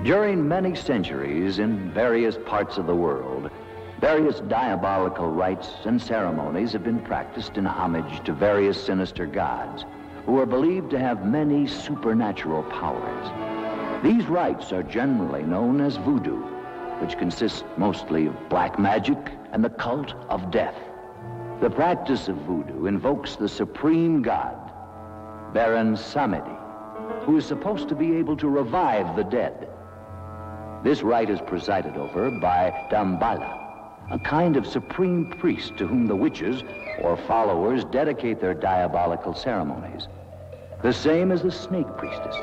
During many centuries in various parts of the world, various diabolical rites and ceremonies have been practiced in homage to various sinister gods who are believed to have many supernatural powers. These rites are generally known as voodoo, which consists mostly of black magic and the cult of death. The practice of voodoo invokes the supreme god, Baron Samedi, who is supposed to be able to revive the dead. This rite is presided over by Dambala, a kind of supreme priest to whom the witches or followers dedicate their diabolical ceremonies, the same as the snake priestess.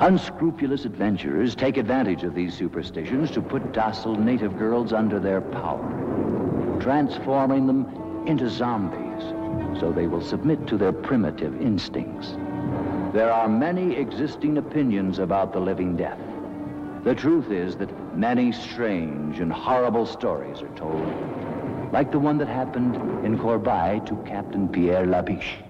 Unscrupulous adventurers take advantage of these superstitions to put docile native girls under their power, transforming them into zombies so they will submit to their primitive instincts. There are many existing opinions about the living death. The truth is that many strange and horrible stories are told, like the one that happened in Corbeil to Captain Pierre Labiche.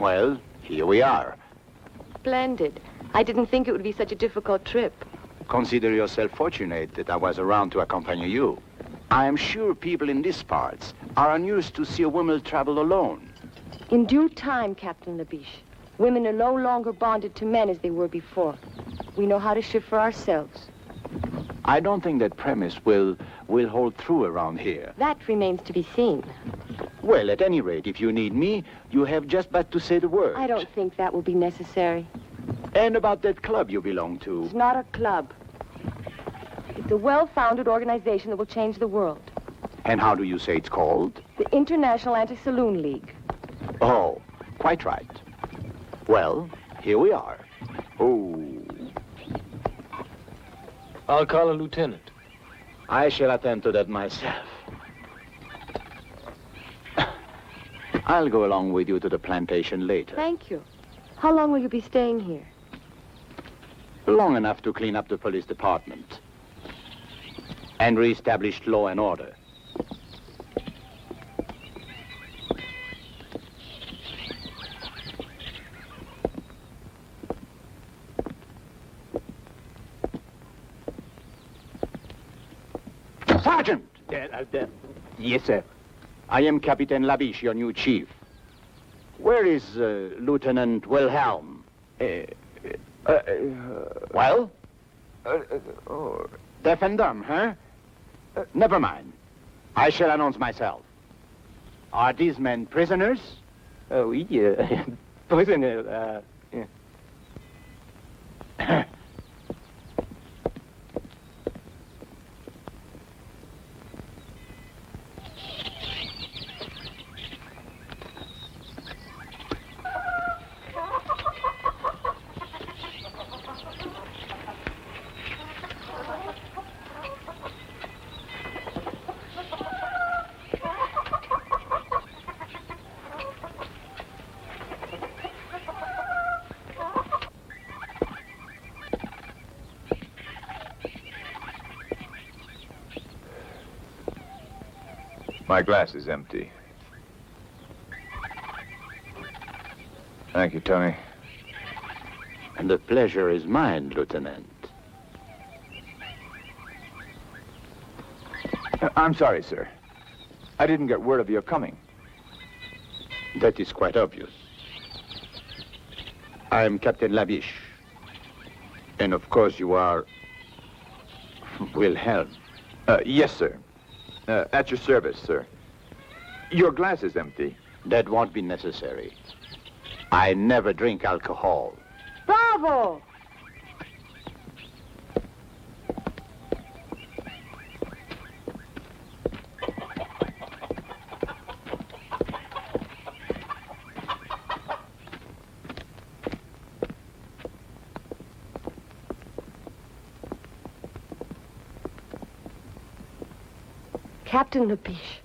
Well, here we are. Splendid. I didn't think it would be such a difficult trip. Consider yourself fortunate that I was around to accompany you. I am sure people in these parts are unused to see a woman travel alone. In due time, Captain Labiche, women are no longer bonded to men as they were before. We know how to shift for ourselves. I don't think that premise will hold true around here. That remains to be seen. Well, at any rate, if you need me, you have just but to say the word. I don't think that will be necessary. And about that club you belong to? It's not a club. It's a well-founded organization that will change the world. And how do you say it's called? The International Anti-Saloon League. Oh, quite right. Well, here we are. Oh. I'll call a lieutenant. I shall attend to that myself. I'll go along with you to the plantation later. Thank you. How long will you be staying here? Long enough to clean up the police department and reestablish law and order. Sergeant! Yes, sir. I am Captain Labiche, your new chief. Where is Lieutenant Wilhelm? Well? Deaf and dumb, huh? Never mind. I shall announce myself. Are these men prisoners? Oui, prisoner, yeah. My glass is empty. Thank you, Tony. And the pleasure is mine, Lieutenant. I'm sorry, sir. I didn't get word of your coming. That is quite obvious. I am Captain Labiche. And of course you are Wilhelm. Yes, sir. At your service, sir. Your glass is empty. That won't be necessary. I never drink alcohol. Bravo! Captain Labiche,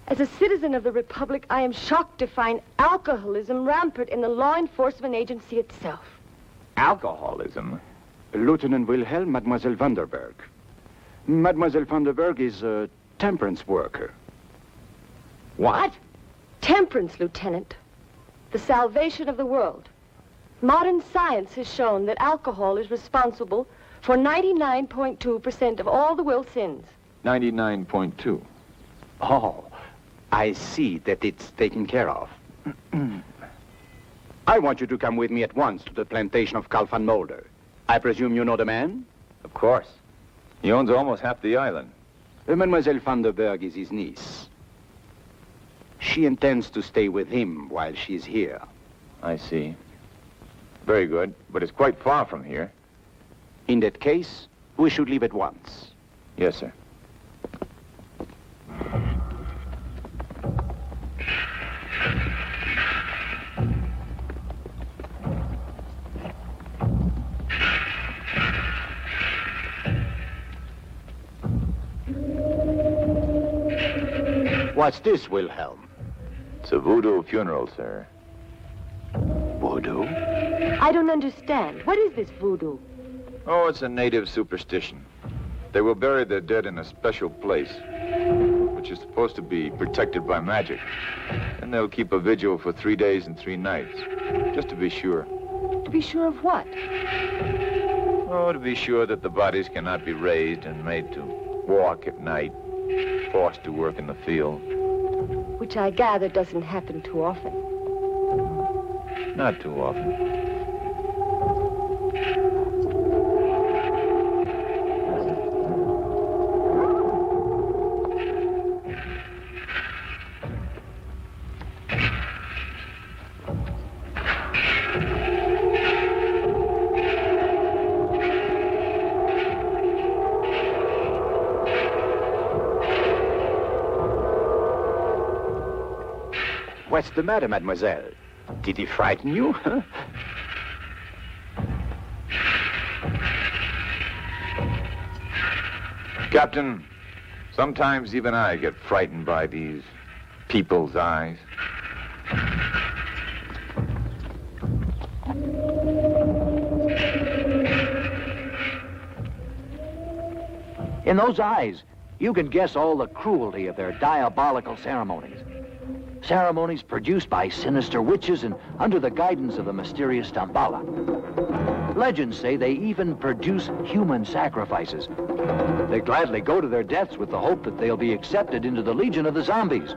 as a citizen of the Republic, I am shocked to find alcoholism rampant in the law enforcement agency itself. Alcoholism? Lieutenant Wilhelm, Mademoiselle Vanderberg. Mademoiselle Vanderberg is a temperance worker. What? Temperance, Lieutenant. The salvation of the world. Modern science has shown that alcohol is responsible for 99.2% of all the world's sins. 99.2. Oh, I see that it's taken care of. I want you to come with me at once to the plantation of Karloff and Mulder. I presume you know the man? Of course. He owns almost half the island. Mademoiselle Vanderberg is his niece. She intends to stay with him while she's here. I see. Very good, but it's quite far from here. In that case, we should leave at once. Yes, sir. What's this, Wilhelm? It's a voodoo funeral, sir. Voodoo? I don't understand. What is this voodoo? Oh, it's a native superstition. They will bury their dead in a special place, which is supposed to be protected by magic. And they'll keep a vigil for 3 days and 3 nights, just to be sure. To be sure of what? Oh, to be sure that the bodies cannot be raised and made to walk at night, forced to work in the field. Which I gather doesn't happen too often. Not too often. What's the matter, mademoiselle? Did he frighten you? Captain, sometimes even I get frightened by these people's eyes. In those eyes, you can guess all the cruelty of their diabolical ceremonies. Ceremonies produced by sinister witches and under the guidance of the mysterious Damballa. Legends say they even produce human sacrifices. They gladly go to their deaths with the hope that they'll be accepted into the legion of the zombies,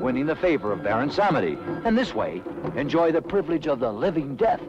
winning the favor of Baron Samedi, and this way enjoy the privilege of the living death.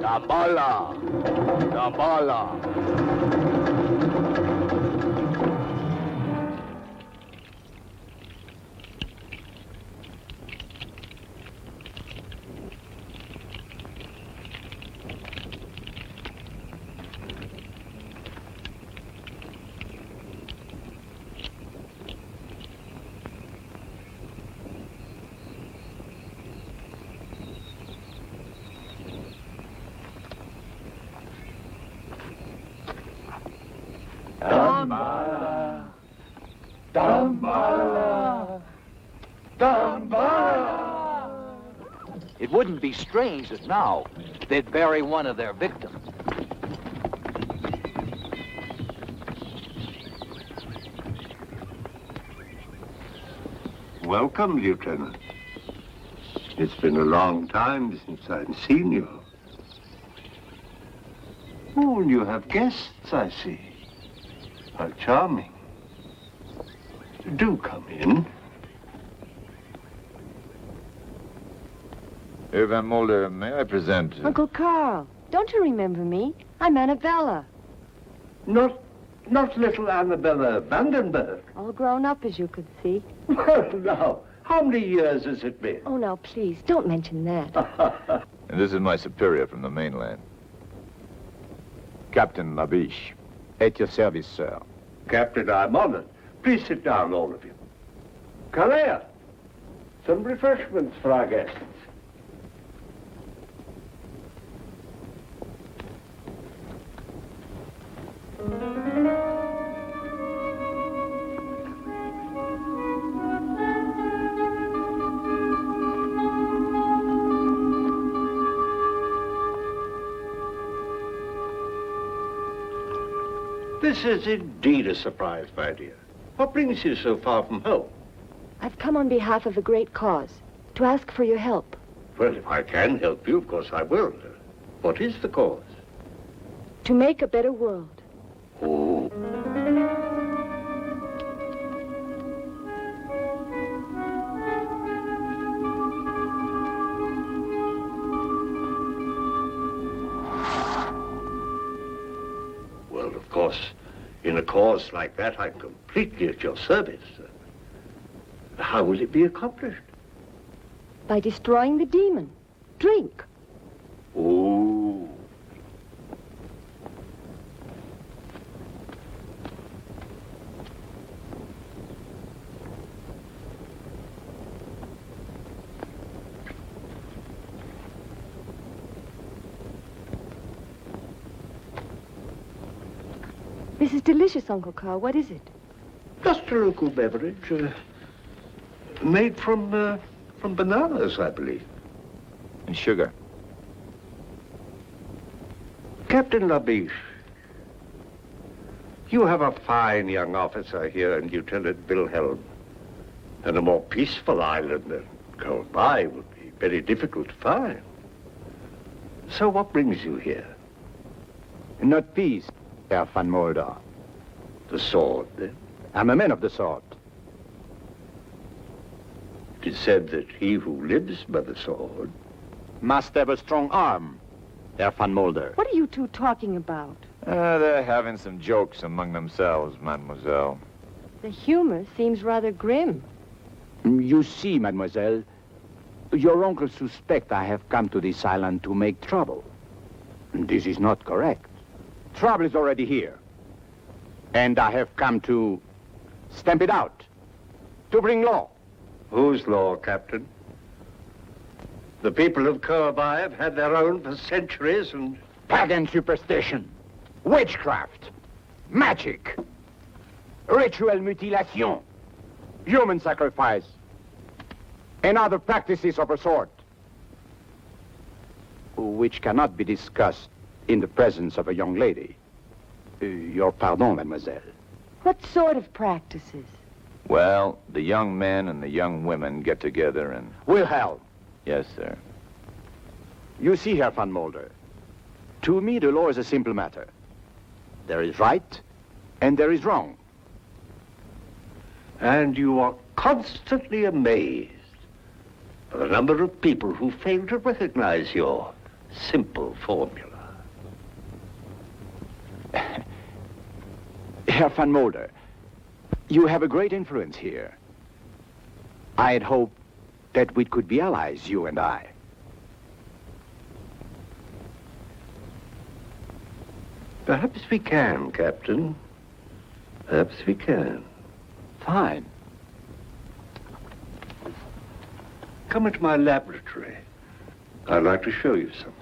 Damballa! Damballa! Dambala. Dambala. Dambala. It wouldn't be strange that now they'd bury one of their victims. Welcome, Lieutenant. It's been a long time since I've seen you. Oh, and you have guests, I see. How charming. Do come in. Van Mulder, may I present... Uncle Carl, don't you remember me? I'm Annabella. Not little Annabella Vandenberg. All grown up, as you could see. Well, now, how many years has it been? Oh, now, please, don't mention that. And this is my superior from the mainland. Captain Labiche. At your service, sir. Captain, I'm honored. Please sit down, all of you. Calais, some refreshments for our guests. This is indeed a surprise, my dear. What brings you so far from home? I've come on behalf of a great cause, to ask for your help. Well, if I can help you, of course I will. What is the cause? To make a better world. Oh. Well, of course, in a cause like that, I'm completely at your service. How will it be accomplished? By destroying the demon. Drink. Oh. This is delicious, Uncle Carl. What is it? Just a local beverage, made from bananas, I believe. And sugar. Captain Labiche, you have a fine young officer here in Lieutenant Wilhelm, and a more peaceful island than Colby would be very difficult to find. So what brings you here? Not peace, Herr Van Mulder. The sword, then? I'm a man of the sword. It is said that he who lives by the sword... Must have a strong arm, Herr Van Mulder. What are you two talking about? They're having some jokes among themselves, mademoiselle. The humor seems rather grim. You see, mademoiselle, your uncle suspects I have come to this island to make trouble. This is not correct. Trouble is already here. And I have come to stamp it out, to bring law. Whose law, Captain? The people of Colby have had their own for centuries and... Pagan superstition, witchcraft, magic, ritual mutilation, human sacrifice, and other practices of a sort, which cannot be discussed in the presence of a young lady. Your pardon, mademoiselle. What sort of practices? Well, the young men and the young women get together and... Wilhelm. Yes, sir. You see, Herr Van Mulder, to me the law is a simple matter. There is right and there is wrong. And you are constantly amazed by the number of people who fail to recognize your simple formula. Herr Van Mulder, you have a great influence here. I had hoped that we could be allies, you and I. Perhaps we can, Captain. Perhaps we can. Fine. Come into my laboratory. I'd like to show you something.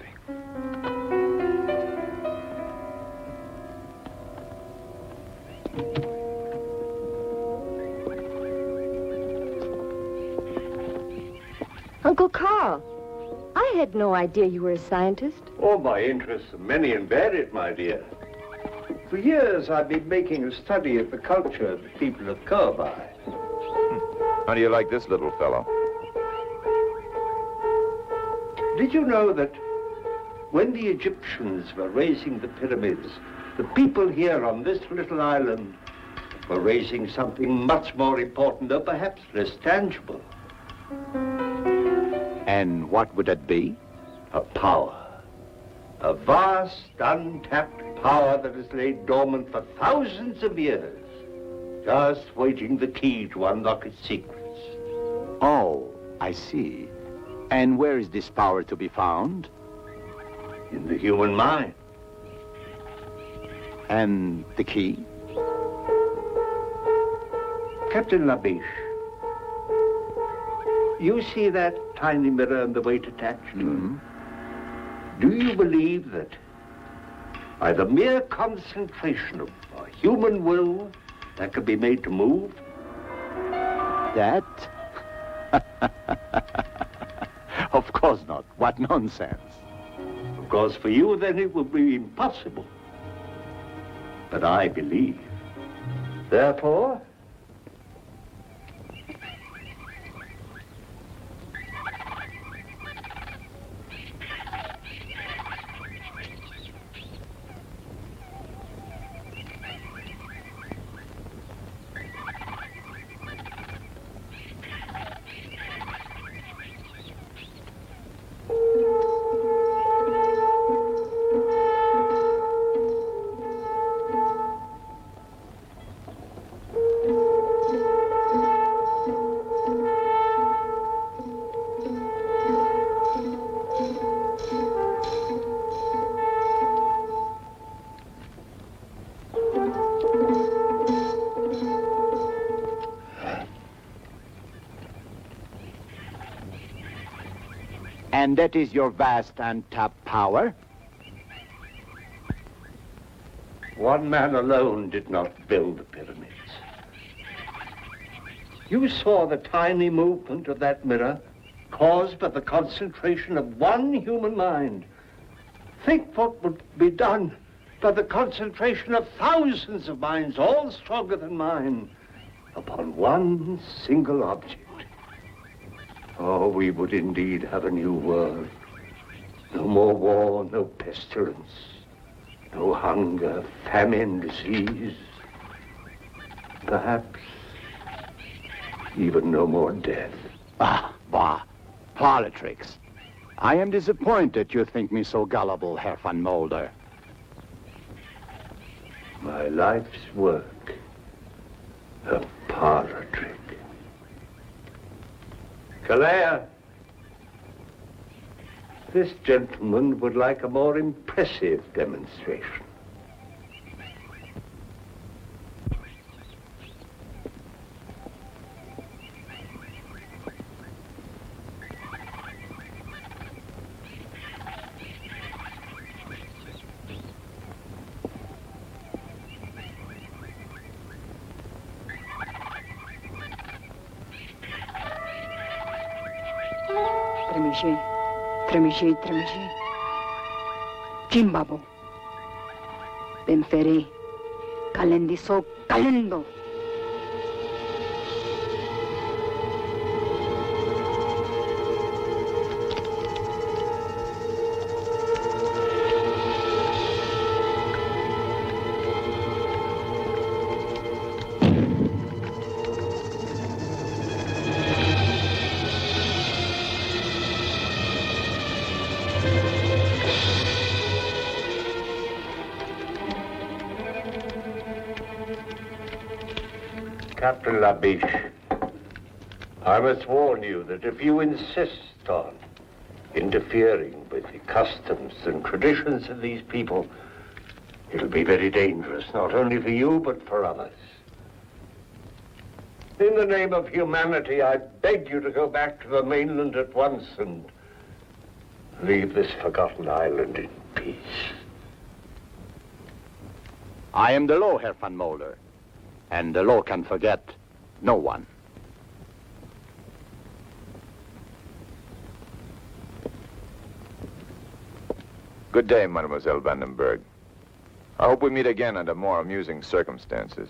Uncle Carl, I had no idea you were a scientist. Oh, my interests are many and varied, my dear. For years, I've been making a study of the culture of the people of Kobai. How do you like this little fellow? Did you know that when the Egyptians were raising the pyramids, the people here on this little island were raising something much more important, though perhaps less tangible? And what would that be? A power. A vast, untapped power that has laid dormant for thousands of years, just waiting the key to unlock its secrets. Oh, I see. And where is this power to be found? In the human mind. And the key? Captain Labiche, you see that tiny mirror and the weight attached to it? Do you believe that by the mere concentration of a human will that can be made to move? That? Of course not. What nonsense. Of course, for you, then it would be impossible. But I believe. Therefore, And that is your vast untapped power? one man alone did not build the pyramids. You saw the tiny movement of that mirror caused by the concentration of one human mind. Think what would be done by the concentration of thousands of minds, all stronger than mine, upon one single object. Oh, we would indeed have a new world. No more war, no pestilence, no hunger, famine, disease. Perhaps even no more death. Bah. Politics. I am disappointed you think me so gullible, Herr van Mulder. My life's work, a parlor trick. Calais, this gentleman would like a more impressive demonstration. Tremejei. Jimbabo. Benfere. Calendiso, calendo. Captain Labiche, I must warn you that if you insist on interfering with the customs and traditions of these people, it'll be very dangerous, not only for you, but for others. In the name of humanity, I beg you to go back to the mainland at once and leave this forgotten island in peace. I am the law, Herr van Mulder. And the law can forget no one. Good day, Mademoiselle Vandenberg. I hope we meet again under more amusing circumstances.